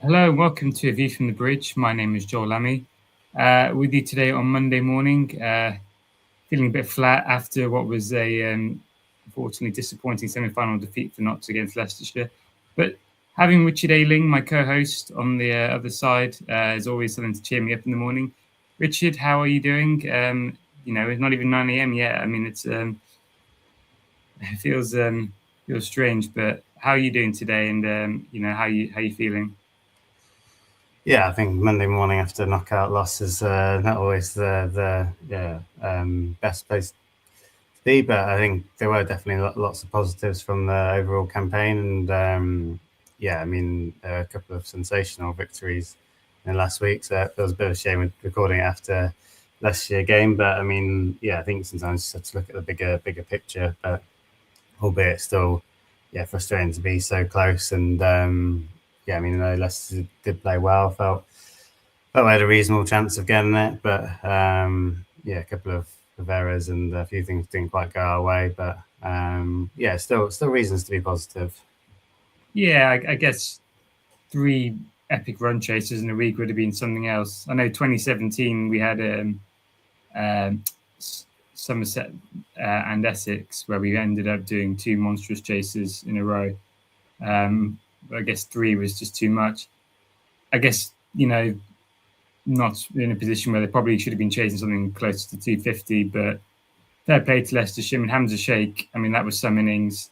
Hello, welcome to A View from the Bridge. My name is Joel Lammy. With you today on Monday morning, feeling a bit flat after what was a unfortunately disappointing semi-final defeat for Notts against Leicestershire. But having Richard Ayling, my co-host, on the other side, is always something to cheer me up in the morning. Richard, how are you doing? It's not even 9 a.m. yet. I mean, it feels strange, but how are you doing today? And how you feeling? Yeah, I think Monday morning after knockout loss is not always the best place to be, but I think there were definitely lots of positives from the overall campaign, and yeah, I mean a couple of sensational victories in last week. So it feels a bit of a shame with recording it after last year's game, but I mean, yeah, I think sometimes you just have to look at the bigger picture, but albeit still, yeah, frustrating to be so close. And yeah, I mean, Leicester did play well. Felt we had a reasonable chance of getting it, but yeah, a couple of errors and a few things didn't quite go our way. But yeah, still reasons to be positive. Yeah, I guess three epic run chasers in a week would have been something else. I know 2017 we had um, Somerset and Essex where we ended up doing two monstrous chases in a row. I guess three was just too much. I guess not in a position where they probably should have been chasing something closer to 250, but fair play to Leicestershire and Hamza Sheikh. I mean, that was some innings.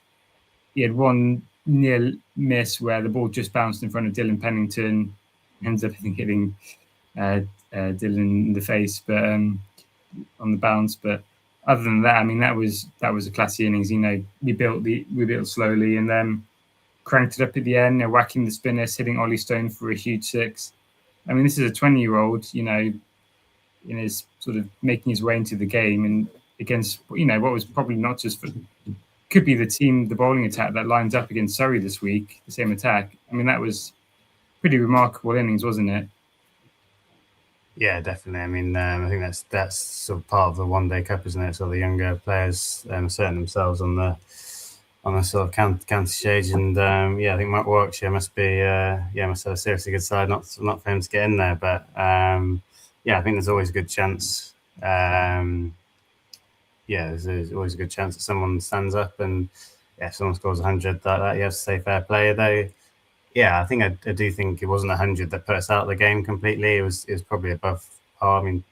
He had one near miss where the ball just bounced in front of Dylan Pennington, ends up I think hitting uh, Dylan in the face, but on the bounce. But other than that, I mean that was a classy innings. We built slowly and then cranked it up at the end. Whacking the spinners, hitting Ollie Stone for a huge six. I mean, this is a 20-year-old, in his sort of making his way into the game and against what was probably not just for could be the bowling attack that lines up against Surrey this week, the same attack. I mean, that was pretty remarkable innings, wasn't it? Yeah, definitely. I mean, I think that's sort of part of the one day cup, isn't it? So the younger players asserting themselves on the sort of county stage, and yeah, I think Mark Warwickshire must be must have a seriously good side, not for him to get in there, but yeah, I think there's always a good chance. Yeah, there's always a good chance that someone stands up, and yeah, if someone scores 100 like that, you have to say fair play. Though, yeah, I do think it wasn't 100 that put us out of the game completely. It was probably above par. I mean,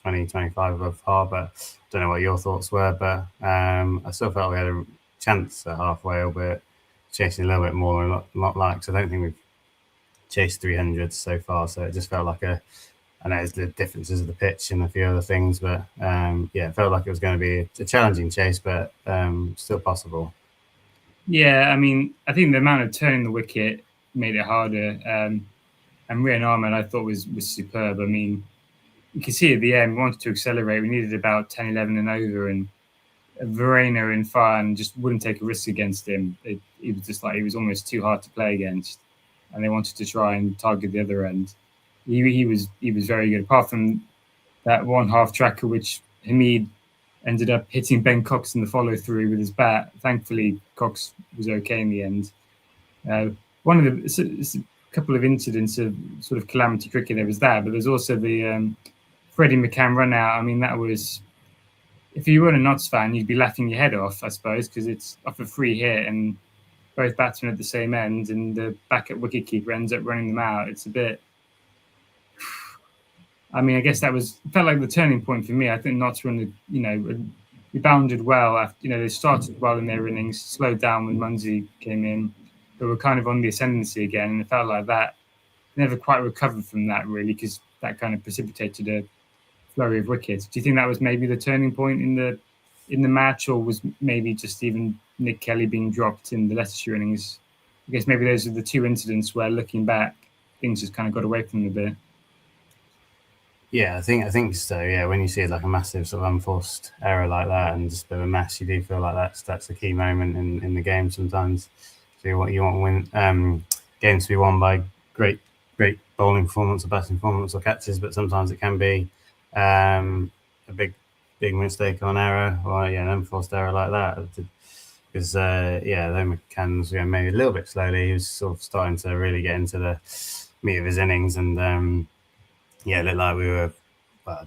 20-25 above par, but I don't know what your thoughts were. But I still felt we had a chance at halfway, albeit chasing a little bit more than not like. So I don't think we've chased 300 so far. So it just felt like I know it's the differences of the pitch and a few other things, but yeah, it felt like it was going to be a challenging chase, but still possible. Yeah, I mean, I think the amount of turning the wicket made it harder. And Rian Ahmed, I thought was superb. I mean, you can see at the end, we wanted to accelerate. We needed about 10, 11 and over, and Verena and Farn just wouldn't take a risk against him. It was just like he was almost too hard to play against, and they wanted to try and target the other end. He was very good. Apart from that one half tracker, which Hamid ended up hitting Ben Cox in the follow through with his bat. Thankfully, Cox was okay in the end. Uh, one of the it's a couple of incidents of sort of calamity cricket. There was that, but there's also the Freddie McCann run out. I mean, that was if you weren't a Notts fan, you'd be laughing your head off, I suppose, because it's off a free hit and both batsmen at the same end, and the backup wicketkeeper ends up running them out. It's a bit. I mean, I guess that felt like the turning point for me. I think Notts were in rebounded well after they started well in their innings, slowed down when Munsey came in, but were kind of on the ascendancy again, and it felt like that never quite recovered from that really because that kind of precipitated a flurry of wickets. Do you think that was maybe the turning point in the match, or was maybe just even Nick Kelly being dropped in the Leicestershire innings? I guess maybe those are the two incidents where, looking back, things just kind of got away from them a bit. Yeah, I think so. Yeah, when you see like a massive sort of unforced error like that and just a bit of a mess, you do feel like that's a key moment in the game sometimes. So you want to win games to be won by great bowling performance or batting performance or catches, but sometimes it can be a big mistake or an error or yeah, an unforced error like that. because though McCann was going maybe a little bit slowly, he was sort of starting to really get into the meat of his innings, and it looked like we were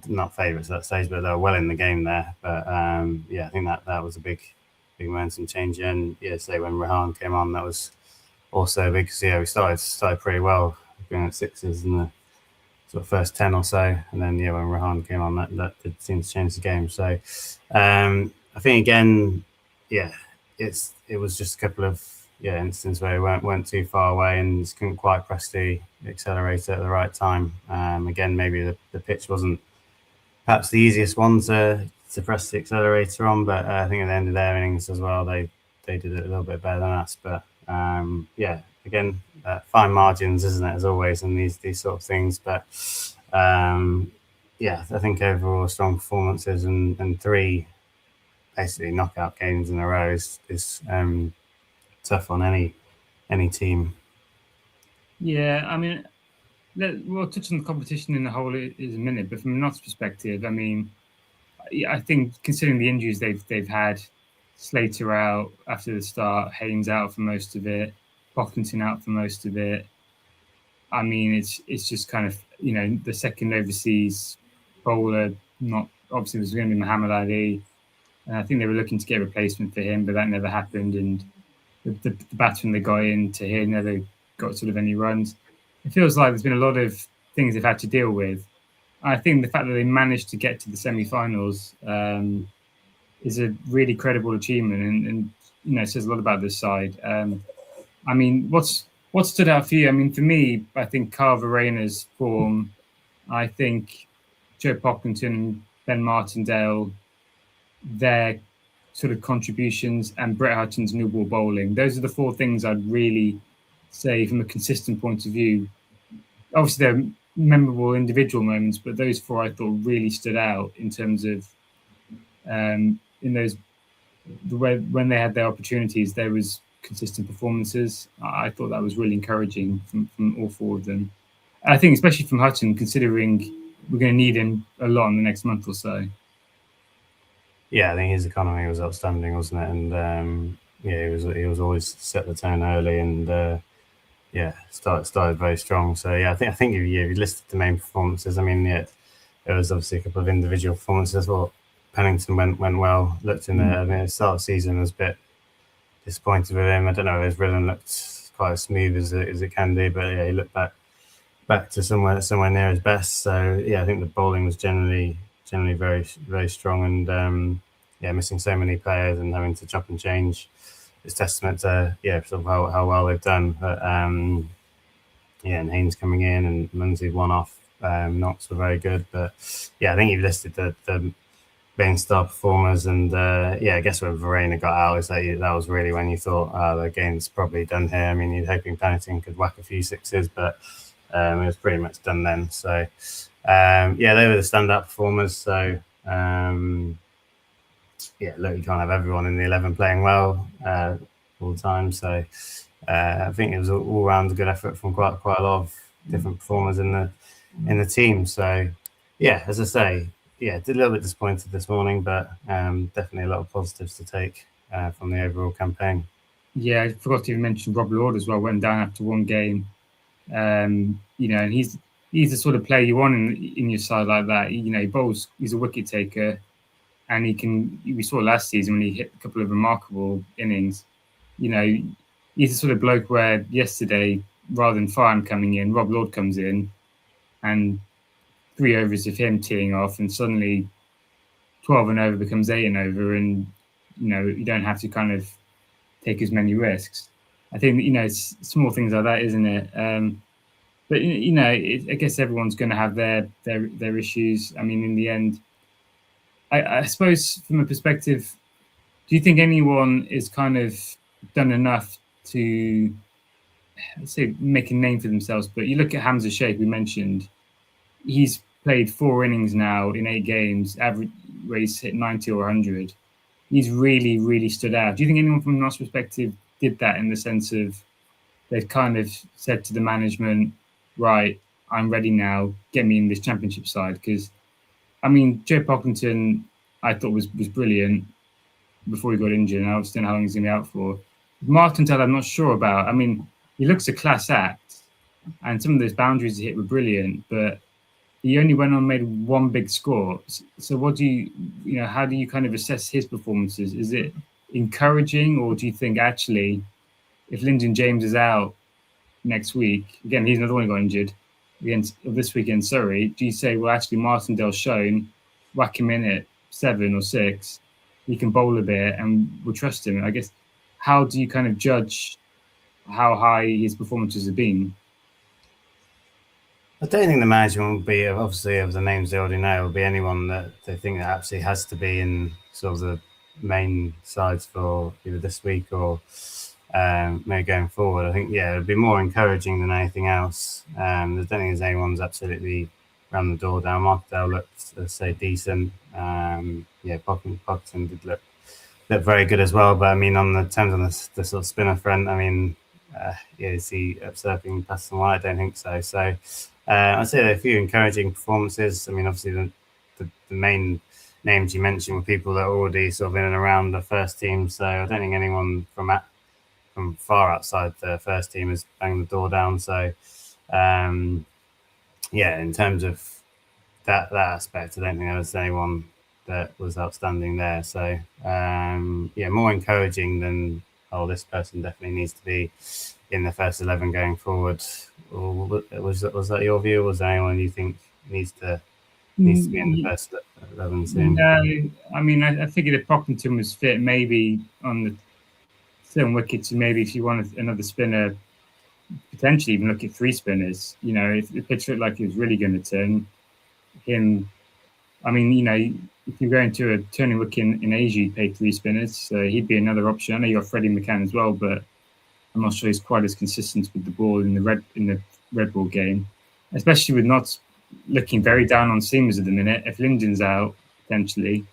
not favourites at that stage, but they were well in the game there. But I think that was a big momentum change. And say when Rehan came on, that was also big because we started pretty well, going at sixes in the sort of first 10 or so, and then when Rehan came on, that did seem to change the game. So I think again, it was just a couple of instances where we weren't too far away and just couldn't quite press the accelerator at the right time. Again, maybe the pitch wasn't perhaps the easiest one to press the accelerator on, but I think at the end of their innings as well, they did it a little bit better than us. But again, fine margins, isn't it, as always in these sort of things. But I think overall strong performances and 3 basically knockout games in a row is tough on any team. Yeah, I mean, we'll touch on the competition in the whole in a minute, but from a Notts perspective, I mean, I think considering the injuries they've had, Slater out after the start, Haynes out for most of it, Pocklington out for most of it. I mean, it's just kind of, the second overseas bowler, not obviously was going to be Muhammad Ali, and I think they were looking to get a replacement for him, but that never happened. And the batsman they got in to here never got sort of any runs. It feels like there's been a lot of things they've had to deal with. I think the fact that they managed to get to the semi-finals is a really credible achievement, and it says a lot about this side. I mean, what stood out for you? I mean, for me, I think Carl Verena's form. I think Joe Pocklington, Ben Martindale, their sort of contributions, and Brett Hutton's new ball bowling. Those are the 4 things I'd really say from a consistent point of view. Obviously, they're memorable individual moments, but those 4 I thought really stood out in terms of in those when they had their opportunities, there was consistent performances. I thought that was really encouraging from all 4 of them. I think especially from Hutton, considering we're going to need him a lot in the next month or so. Yeah, I think his economy was outstanding, wasn't it? And he was always set the tone early, and started very strong. So I think you listed the main performances. I mean, there was obviously a couple of individual performances. Well, Pennington went well. Looked in the start of the season, was a bit disappointed with him. I don't know if his rhythm looked quite as smooth as it can do, but he looked back to somewhere near his best. So I think the bowling was generally very, very strong, and missing so many players and having to chop and change is testament to sort of how well they've done. But and Haynes coming in and Munsey one off, Knox were very good. But I think you've listed the main star performers, and I guess when Verena got out, is that was really when you thought the game's probably done here. I mean, you're hoping Pennington could whack a few sixes, but it was pretty much done then. So they were the standout performers. So look, you can't have everyone in the 11 playing well all the time. So I think it was all round a good effort from quite a lot of different performers in the team. So as I say, did a little bit disappointed this morning, but definitely a lot of positives to take from the overall campaign. Yeah, I forgot to even mention Rob Lord as well. Went down after 1 game. And he's the sort of player you want in your side like that. He bowls. He's a wicket taker, and we saw last season when he hit a couple of remarkable innings. He's the sort of bloke where yesterday, rather than Farhan coming in, Rob Lord comes in, and 3 overs of him teeing off, and suddenly 12 and over becomes 8 and over, and you don't have to kind of take as many risks. I think it's small things like that, isn't it? But I guess everyone's going to have their issues. I mean, in the end, I suppose from a perspective, do you think anyone is kind of done enough to, let's say, make a name for themselves? But you look at Hamza Sheikh, we mentioned, he's played 4 innings now in 8 games, average where he's hit 90 or 100. He's really, really stood out. Do you think anyone from Notts perspective did that in the sense of they've kind of said to the management, right, I'm ready now, get me in this championship side? Because, I mean, Joe Pocklington, I thought was brilliant. before he got injured, and I was don't know how long he's going to be out for. Martindale, I'm not sure about. I mean, he looks a class act, and some of those boundaries he hit were brilliant, but he only went on and made one big score. So what do you know, how do you kind of assess his performances? Is it encouraging, or do you think actually, if Lyndon James is out next week, again, he's another one who got injured against this week in Surrey, do you say, well, actually, Martindale's shown, whack him in at 7 or 6, he can bowl a bit and we'll trust him? I guess, how do you kind of judge how high his performances have been? I don't think the management will be, obviously, of the names they already know, will be anyone that they think that absolutely has to be in sort of the main sides for either this week or maybe going forward. I think, yeah, it'd be more encouraging than anything else. I don't think there's anyone's absolutely run the door down. Martindale looked, let's say, decent. Pocklington did look very good as well. But I mean, on the terms on the sort of spinner front, I mean, is he usurping Patterson White? I don't think so. So I'd say there are a few encouraging performances. I mean, obviously the main names you mentioned were people that are already sort of in and around the first team. So I don't think anyone from far outside the first team has banged the door down. So in terms of that aspect, I don't think there was anyone that was outstanding there. So more encouraging than, oh, this person definitely needs to be in the first 11 going forward. Or was that your view? Or was there anyone you think needs to be in the first 11 soon? No, I mean, I figured if Pocklington was fit, maybe on the 7 wickets, maybe if you wanted another spinner, potentially even look at 3 spinners. You know, if the pitch looked like it was really going to turn him, I mean, you know, if you're going to a turning wicket in Asia, you pay 3 spinners, so he'd be another option. I know you got Freddie McCann as well, but I'm not sure he's quite as consistent with the ball in the red ball game, especially with not looking very down on seamers at the minute. If Lyndon's out, potentially,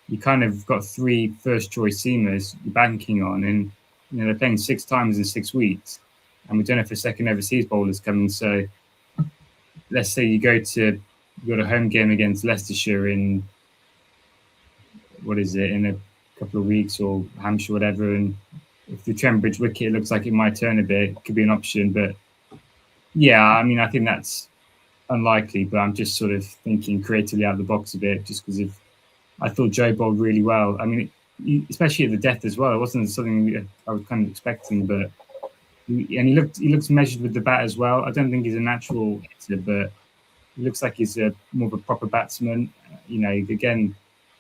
you kind of got 3 first choice seamers you're banking on, and you know they're playing 6 times in 6 weeks, and we don't know if a second overseas bowler's coming. So let's say you got a home game against Leicestershire in a couple of weeks, or Hampshire, whatever, and if the Trembridge wicket looks like it might turn a bit, it could be an option. But yeah, I mean, I think that's unlikely, but I'm just sort of thinking creatively out of the box a bit, just because I thought Joe bowled really well. I mean, especially at the death as well. It wasn't something I was kind of expecting, but he looks measured with the bat as well. I don't think he's a natural hitter, but he looks like he's more of a proper batsman. You know, again,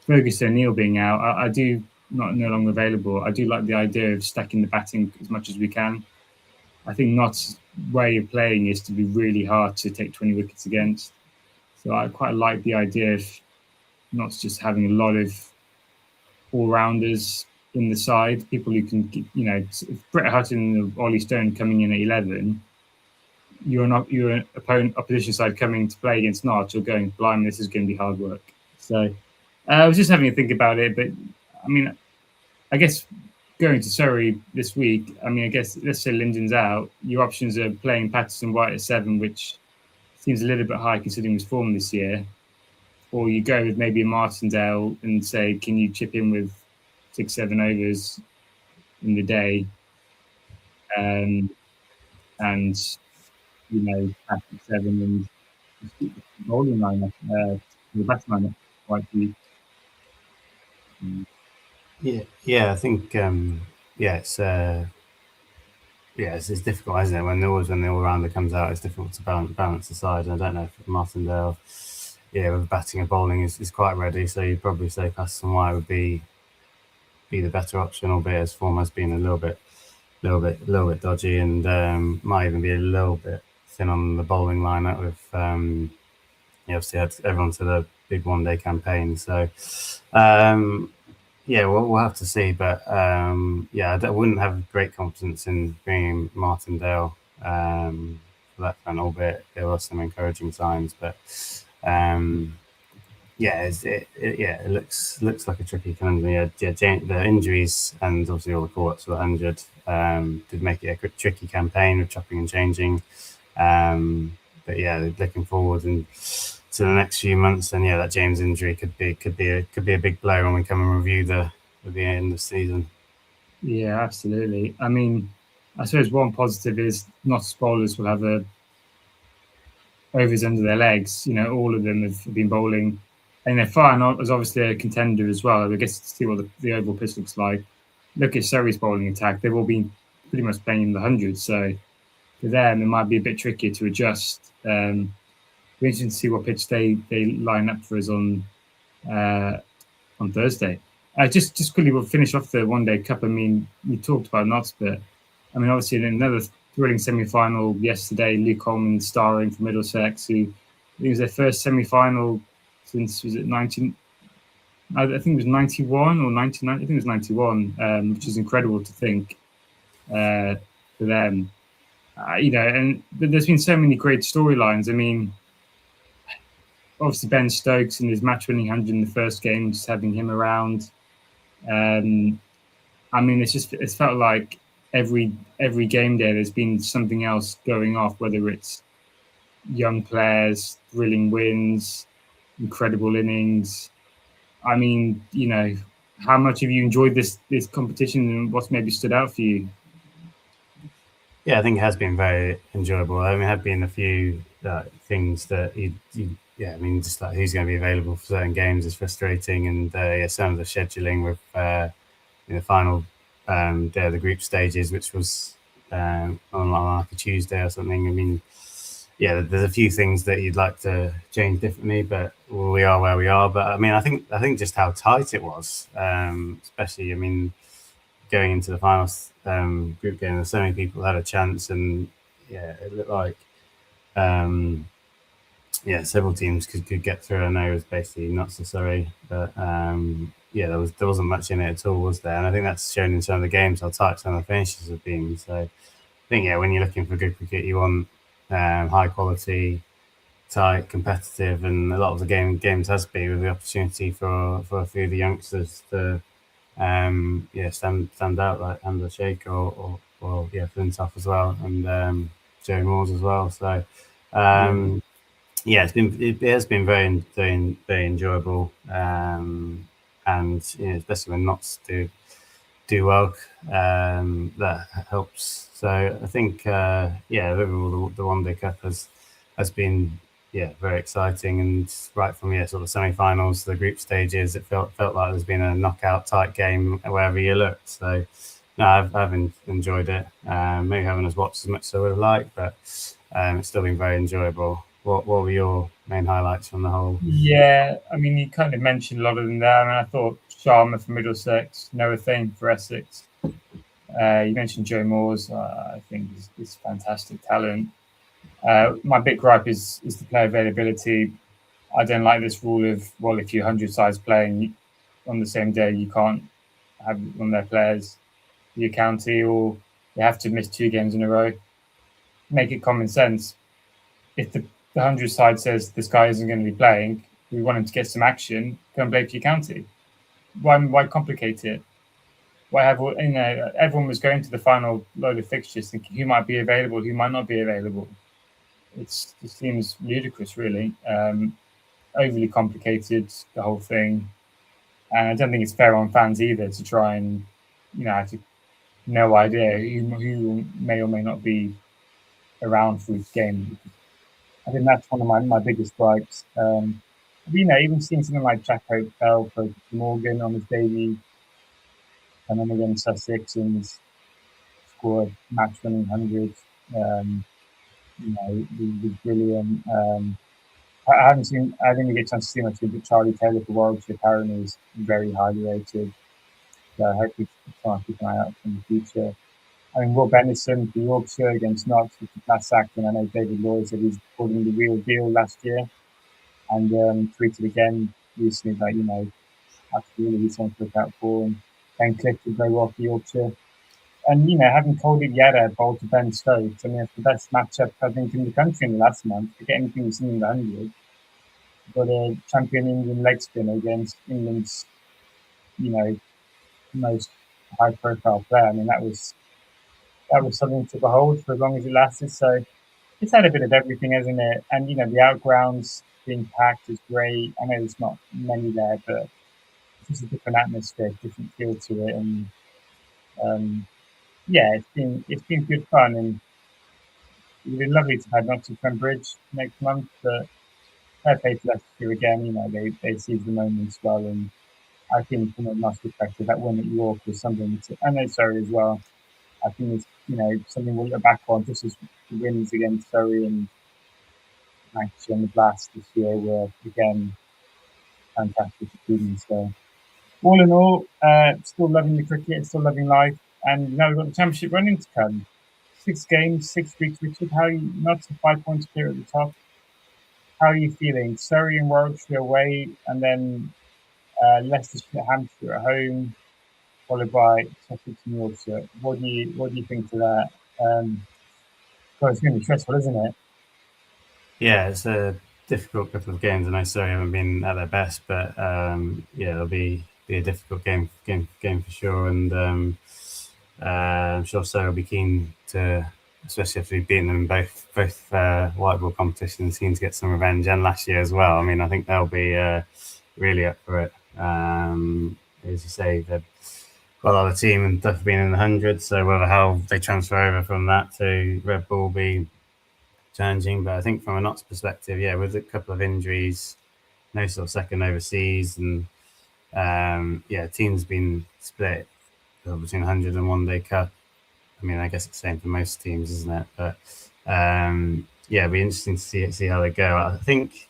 Ferguson O'Neill being out, I do no longer available. I do like the idea of stacking the batting as much as we can. I think Knott's way of playing is to be really hard to take 20 wickets against. So I quite like the idea of Knott's just having a lot of all-rounders in the side, people who can, you know, if Brett Hutton or Ollie Stone coming in at 11, you're an opposition side coming to play against Notch, you're going, blimey, this is going to be hard work. So I was just having a think about it, but I mean, I guess going to Surrey this week, I mean, I guess let's say Lyndon's out, your options are playing Patterson White at 7, which seems a little bit high considering his form this year, or you go with maybe a Martindale and say, can you chip in with 6-7 overs in the day, and you know, Patrick 7 and keep the bowling lineup, the batting lineup quite deep. I think it's difficult, isn't it? When the all-rounder comes out, it's difficult to balance the side. And I don't know if Martindale, with batting and bowling is quite ready. So you'd probably say Patterson White would be the better option, albeit his form has been a little bit dodgy, and might even be a little bit thin on the bowling lineup. With obviously had everyone to the big one-day campaign. So we'll have to see. But I wouldn't have great confidence in bringing Martindale for that front, albeit there were some encouraging signs. But it looks like a tricky conundrum. The injuries and obviously all the call-ups were injured did make it a tricky campaign with chopping and changing. Looking forward and to the next few months, and that James injury could be a big blow when we come and review the at the end of the season. Yeah, absolutely. I mean, I suppose one positive is Notts bowlers will have overs under their legs. You know, all of them have been bowling, and Fire is obviously a contender as well. I guess to see what the oval pitch looks like. Look at Surrey's bowling attack; they've all been pretty much playing in the hundreds. So for them, it might be a bit trickier to adjust. Be interesting to see what pitch they line up for us on Thursday. Just quickly, we'll finish off the One Day Cup. I mean, we talked about Notts, but I mean, obviously, in another thrilling semi-final yesterday, Luke Coleman starring for Middlesex, who it was their first semi-final since, was it 19? I think it was 91 or 99. I think it was 91, which is incredible to think for them. But there's been so many great storylines. I mean, obviously Ben Stokes and his match-winning 100 in the first game, just having him around. I mean, it's felt like every game day there's been something else going off, whether it's young players, thrilling wins, incredible innings. I mean, how much have you enjoyed this competition, and what's maybe stood out for you? Yeah, I think it has been very enjoyable. I mean, there have been a few things that I mean, just like who's going to be available for certain games is frustrating, and some of the scheduling with in the final day of the group stages, which was on like a Tuesday or something. I mean, yeah, there's a few things that you'd like to change differently, but we are where we are. But I mean, I think just how tight it was, especially, I mean, going into the final group game, so many people had a chance, and yeah, it looked like several teams could get through. I know it was basically not so sorry, but there wasn't much in it at all, was there? And I think that's shown in some of the games how tight some of the finishes have been. So I think when you're looking for good cricket, you want high quality, tight, competitive, and a lot of the games has been with the opportunity for a few of the youngsters to stand out, like Amber Sheikh or Flintoff as well, and Joe Moores as well. So it has been very, very, very enjoyable, and especially when Notts do well, that helps. So I think overall the One Day Cup has been very exciting, and right from sort of semi-finals to the group stages, it felt like there's been a knockout tight game wherever you looked. So no, I've enjoyed it. Maybe haven't as watched as much as I would have liked, but it's still been very enjoyable. What were your main highlights from the whole? Yeah, I mean, you kind of mentioned a lot of them there. I mean, I thought Sharma for Middlesex, Noah Thane for Essex. You mentioned Joe Moores. I think is fantastic talent. My big gripe is the player availability. I don't like this rule of, well, if you're 100 sides playing on the same day, you can't have one of their players for your county, or you have to miss 2 games in a row. Make it common sense. If the 100 side says this guy isn't going to be playing, we want him to get some action, go and play for your county. Why complicate it? Why have everyone was going to the final load of fixtures thinking who might be available, who might not be available. It seems ludicrous, really. Overly complicated, the whole thing, and I don't think it's fair on fans either to try and have no idea who may or may not be around for each game. I think that's one of my biggest gripes. Even seeing something like Jack Hope fell for Morgan on his debut, and then against Sussex and scored match-winning 100. Was brilliant. I didn't get a chance to see much of it, but Charlie Taylor for Warwickshire apparently is very highly rated. So I hope we can keep an eye out for in the future. I mean, Will Bennison for Yorkshire against Notts with the class act, and I know David Lloyd said he's calling the real deal last year, and tweeted again recently that absolutely he's something to look out for. And Ben Cliff did very well for Yorkshire, and having Kuldeep Yadav bowl to Ben Stokes, I mean, it's the best matchup I think in the country in the last month. Forget anything we've seen in the 100. But a champion England leg spinner against England's most high-profile player. I mean, that was something to behold for as long as it lasted. So it's had a bit of everything, hasn't it? And the outgrounds being packed is great. I know there's not many there, but just a different atmosphere, different feel to it, and yeah, it's been good fun, and it'd be lovely to have Nottingham Bridge next month, but fair play to Leicester again. They seized the moments well, and I think from a nice perspective, that win at York was something and no Surrey as well. I think it's something we'll look back on, just as the wins against Surrey and Lancashire and the Blast this year were again fantastic achievements. So all in all, still loving the cricket, still loving life, and now we've got the championship running to come. 6 games, 6 weeks. Richard, how are you? Not 5 points clear at the top. How are you feeling? Surrey and Warwickshire away, and then Leicestershire, Hampshire at home, followed by Sussex and Yorkshire. What do you think to that? It's going to be stressful, isn't it? Yeah, it's a difficult couple of games. I know Surrey haven't been at their best, but yeah, it'll be a difficult game for sure. And I'm sure Surrey will be keen to, especially after we've beaten them in both white ball competitions, keen to get some revenge, and last year as well. I mean, I think they'll be really up for it. As you say, they've got a lot of team and stuff been in the hundreds, so whether how they transfer over from that to Red Bull will be challenging. But I think from a Notts perspective, yeah, with a couple of injuries, no sort of second overseas, and yeah, team's been split between 100 and One Day Cup. I mean, I guess it's the same for most teams, isn't it? But yeah, it'll be interesting to see how they go. I think,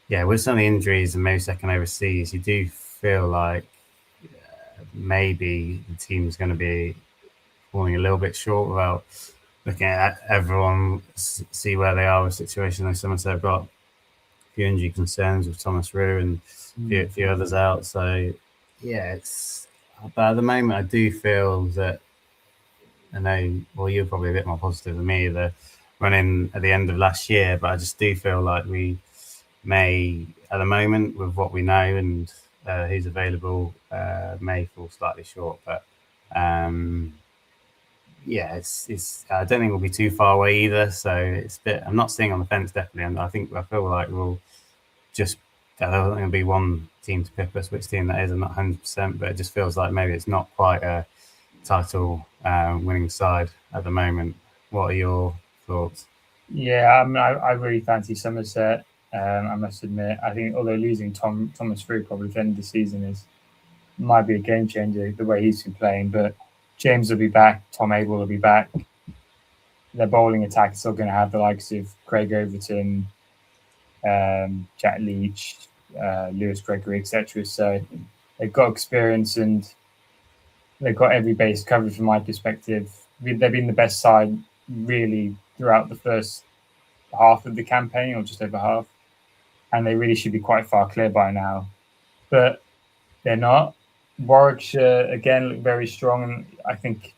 yeah, with some of the injuries and maybe second overseas, you do feel like maybe the team's going to be falling a little bit short without looking at everyone, see where they are with the situation. Like Somerset have got a few injury concerns with Thomas Rue and a few others out. So, yeah, but at the moment, I do feel that, I know, well, you're probably a bit more positive than me, the running at the end of last year, but I just do feel like we may, at the moment, with what we know and who's available, may fall slightly short. But yeah, it's. I don't think we'll be too far away either. So it's a bit. I'm not staying on the fence definitely, and I feel like we'll just. I don't think there'll be one team to pip us. Which team that is, I'm not 100%, but it just feels like maybe it's not quite a title winning side at the moment. What are your thoughts? Yeah, I mean, I really fancy Somerset. I must admit, I think although losing Thomas Rue probably at the end of the season might be a game changer the way he's been playing, but James will be back, Tom Abel will be back. Their bowling attack is still going to have the likes of Craig Overton, Jack Leach, Lewis Gregory, etc. So they've got experience and they've got every base covered from my perspective. They've been the best side really throughout the first half of the campaign, or just over half, and they really should be quite far clear by now. But they're not. Warwickshire again look very strong, and I think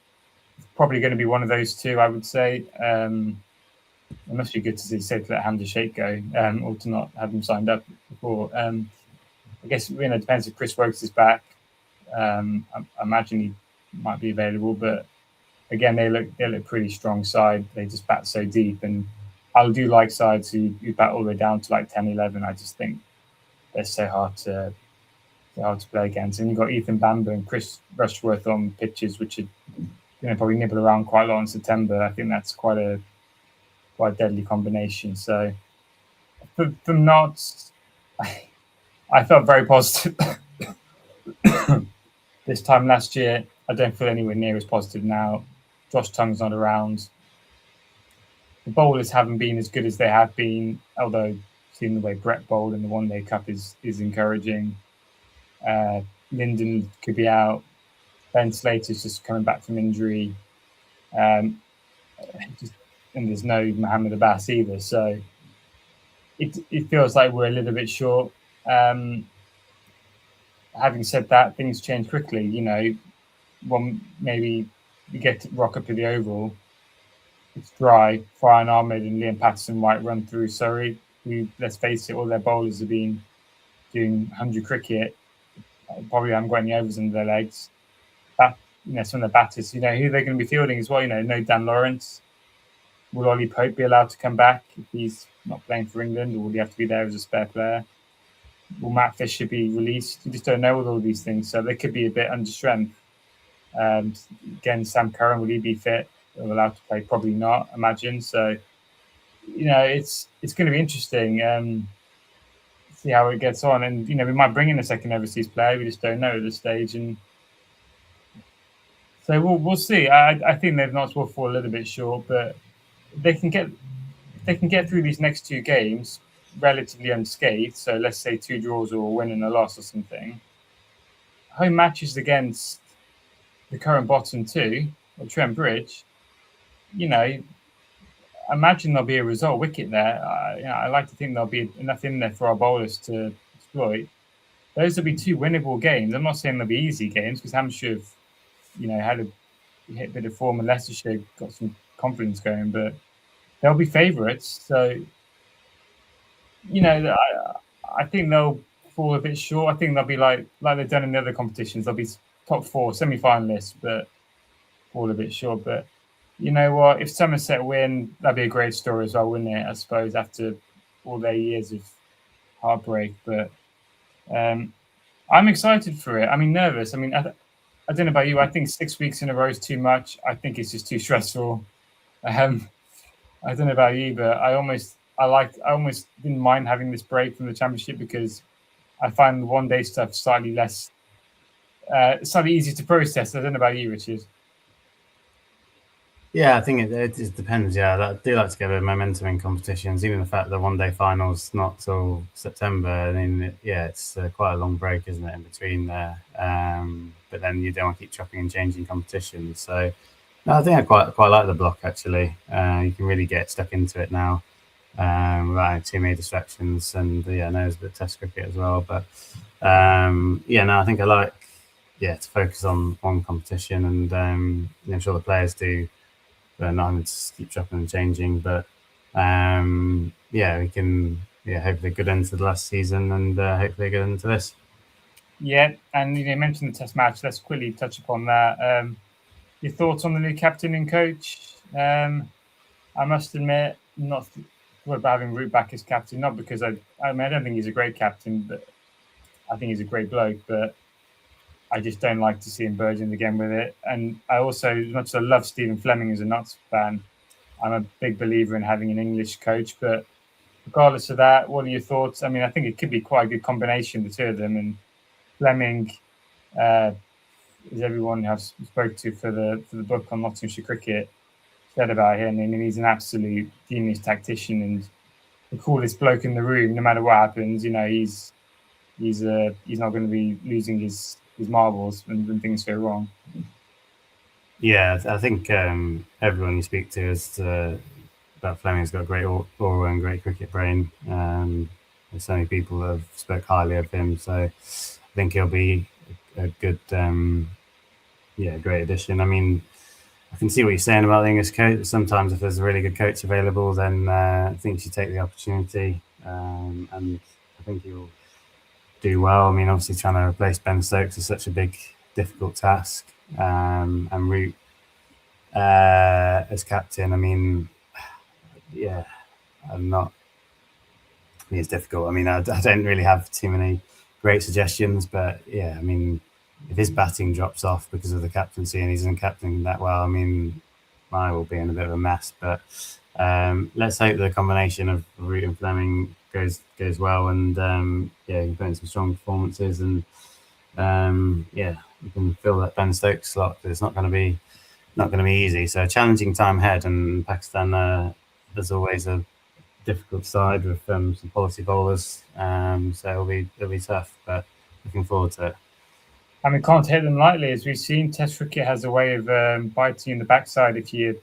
it's probably going to be one of those two. I would say it must be good to see safe to let Hamza Sheikh go, or to not have him signed up before. I guess it depends if Chris Wokes is back. I imagine he might be available, but again, they look pretty strong side. They just bat so deep, and I do like sides who bat all the way down to like 10, 11. I just think they're so hard to play against. And you've got Ethan Bamber and Chris Rushworth on pitches, which are probably nibble around quite a lot in September. I think that's quite a deadly combination. So for Notts, I felt very positive this time last year. I don't feel anywhere near as positive now. Josh Tongue's not around. The bowlers haven't been as good as they have been, although seeing the way Brett bowled in the One Day Cup is encouraging. Linden could be out. Ben Slater's just coming back from injury. And there's no Mohammed Abbas either. So it feels like we're a little bit short. Having said that, things change quickly. Maybe we get to rock up to the Oval. It's dry. Farhan Ahmed and Liam Patterson might run through Surrey. Let's face it, all their bowlers have been doing 100 cricket. Probably haven't got any overs under their legs. Some of the batters, who they're going to be fielding as well. No Dan Lawrence. Will Ollie Pope be allowed to come back if he's not playing for England, or will he have to be there as a spare player? will Matt Fisher be released? You just don't know with all these things, so they could be a bit under strength. Again, Sam Curran, will he be fit or allowed to play? Probably not, imagine. So, it's going to be interesting. See how it gets on, and we might bring in a second overseas player. We just don't know at this stage, and so we'll see. I think they've not will fall a little bit short, but they can get through these next two games relatively unscathed. So let's say 2 draws or a win and a loss or something. Home matches against the current bottom two, or Trent Bridge, imagine there'll be a result wicket there. I like to think there'll be enough in there for our bowlers to exploit. Those will be 2 winnable games. I'm not saying they'll be easy games because Hampshire have, had a bit of form and Leicestershire got some confidence going, but they'll be favourites. So, I think they'll fall a bit short. I think they'll be like they've done in the other competitions. They'll be top 4 semi-finalists, but fall a bit short. But you know what? If Somerset win, that'd be a great story as well, wouldn't it? I suppose after all their years of heartbreak. But I'm excited for it. I mean, nervous. I mean, I don't know about you. I think 6 weeks in a row is too much. I think it's just too stressful. I don't know about you, but I almost didn't mind having this break from the championship because I find the one-day stuff slightly easier to process. I don't know about you, Richard. Yeah, I think it just depends. Yeah, I do like to get a momentum in competitions. Even the fact that one-day finals not till September. I mean, it's quite a long break, isn't it, in between there? But then you don't want to keep chopping and changing competitions. So, no, I think I quite like the block actually. You can really get stuck into it now without too many distractions. And I know there's a bit of Test cricket as well. But I think I like to focus on one competition, and I'm sure the players do. But not having to keep chopping and changing. But we can hopefully get into the last season and hopefully get into this. Yeah, and you mentioned the Test match. Let's quickly touch upon that. Your thoughts on the new captain and coach? I must admit, not about having Root back as captain. Not because I don't think he's a great captain, but I think he's a great bloke. But I just don't like to see him burgeoning again with it. And I also, as much as I love Stephen Fleming as a Notts fan, I'm a big believer in having an English coach. But regardless of that, what are your thoughts? I mean, I think it could be quite a good combination, the two of them. And Fleming, as everyone has spoke to for the book on Nottinghamshire cricket, said about him. I mean, he's an absolute genius tactician and the coolest bloke in the room. No matter what happens, he's not going to be losing his marbles when things go wrong. Yeah, I think everyone you speak to is about Fleming's got a great aura and great cricket brain. There's so many people that have spoke highly of him, so I think he'll be a good, great addition. I mean, I can see what you're saying about the English coach. Sometimes if there's a really good coach available, then I think you should take the opportunity, and I think he'll do well. I mean, obviously trying to replace Ben Stokes is such a big, difficult task. And Root as captain, I mean, I'm not. I mean, it's difficult. I mean, I don't really have too many great suggestions, but I mean, if his batting drops off because of the captaincy and he isn't captaining that well, I mean, I will be in a bit of a mess. But let's hope the combination of Root and Fleming goes well, and you put in some strong performances, and you can fill that Ben Stokes slot. But it's not going to be easy. So a challenging time ahead, and Pakistan there's always a difficult side with some policy bowlers. So it'll be tough, but looking forward to it. And we can't hit them lightly, as we've seen. Test cricket has a way of biting in the backside if you're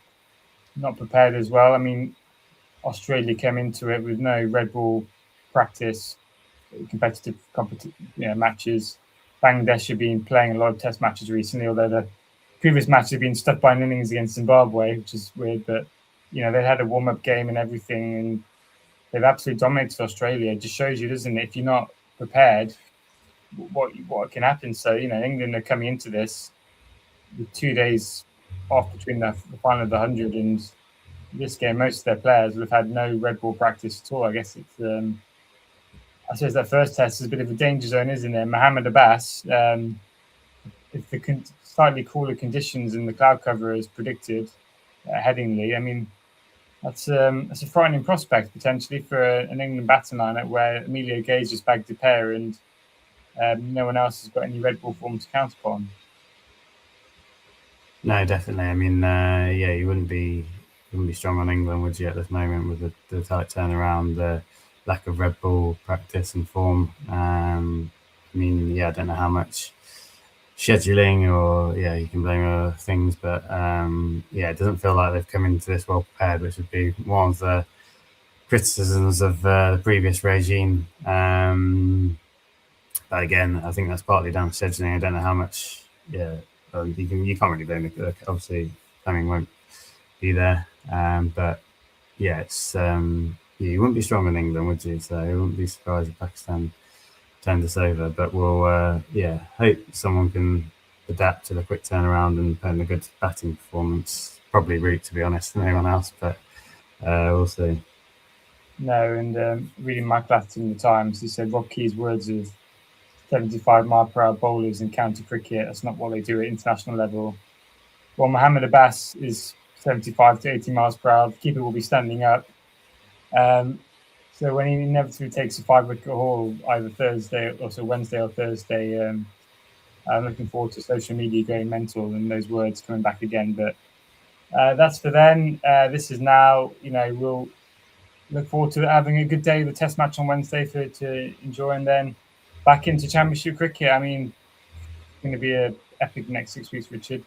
not prepared as well. I mean, Australia came into it with no red ball practice, competitive matches. Bangladesh have been playing a lot of Test matches recently, although the previous match had been stuck by an innings against Zimbabwe, which is weird. But they had a warm-up game and everything, and they've absolutely dominated Australia. It just shows you, doesn't it? If you're not prepared, what can happen. So England are coming into this with 2 days off between the final of the 100 and this game. Most of their players will have had no red ball practice at all. I guess it's I suppose that first test is a bit of a danger zone, isn't it? Mohammed Abbas, if the slightly cooler conditions in the cloud cover as predicted at Headingley, I mean, that's a frightening prospect potentially for an England batting lineup where Emilio Gage has bagged a pair and no one else has got any red ball form to count upon. No, definitely. I mean, yeah, you wouldn't be strong on England, would you, at this moment with the tight turnaround, the lack of red ball practice and form. I mean, yeah, I don't know how much scheduling or you can blame other things, but yeah, it doesn't feel like they've come into this well prepared, which would be one of the criticisms of the previous regime. But again, I think that's partly down to scheduling. I don't know how much. Yeah, you can't really blame it. Obviously, Fleming won't be there, but yeah, it's you wouldn't be strong in England, would you? So I wouldn't be surprised if Pakistan turned us over. But we'll hope someone can adapt to the quick turnaround and put in a good batting performance. Probably Root, to be honest, than anyone else, but we'll see. No, and reading Mike Lattin in the Times, he said Rob Key's words of 75-mile-per-hour bowlers in county cricket, that's not what they do at international level. Well, Mohammed Abbas is 75 to 80 miles per hour. The keeper will be standing up. So when he inevitably takes a 5-wicket haul either Wednesday or Thursday, I'm looking forward to social media going mental and those words coming back again. But that's for then. This is now. We'll look forward to having a good day of the Test match on Wednesday to enjoy, and then back into Championship cricket. I mean, it's going to be an epic next 6 weeks, Richard.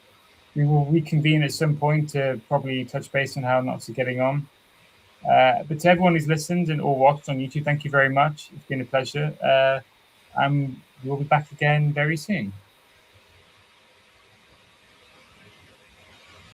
We will reconvene at some point to probably touch base on how Notts are getting on. But to everyone who's listened and or watched on YouTube, thank you very much. It's been a pleasure. And we'll be back again very soon.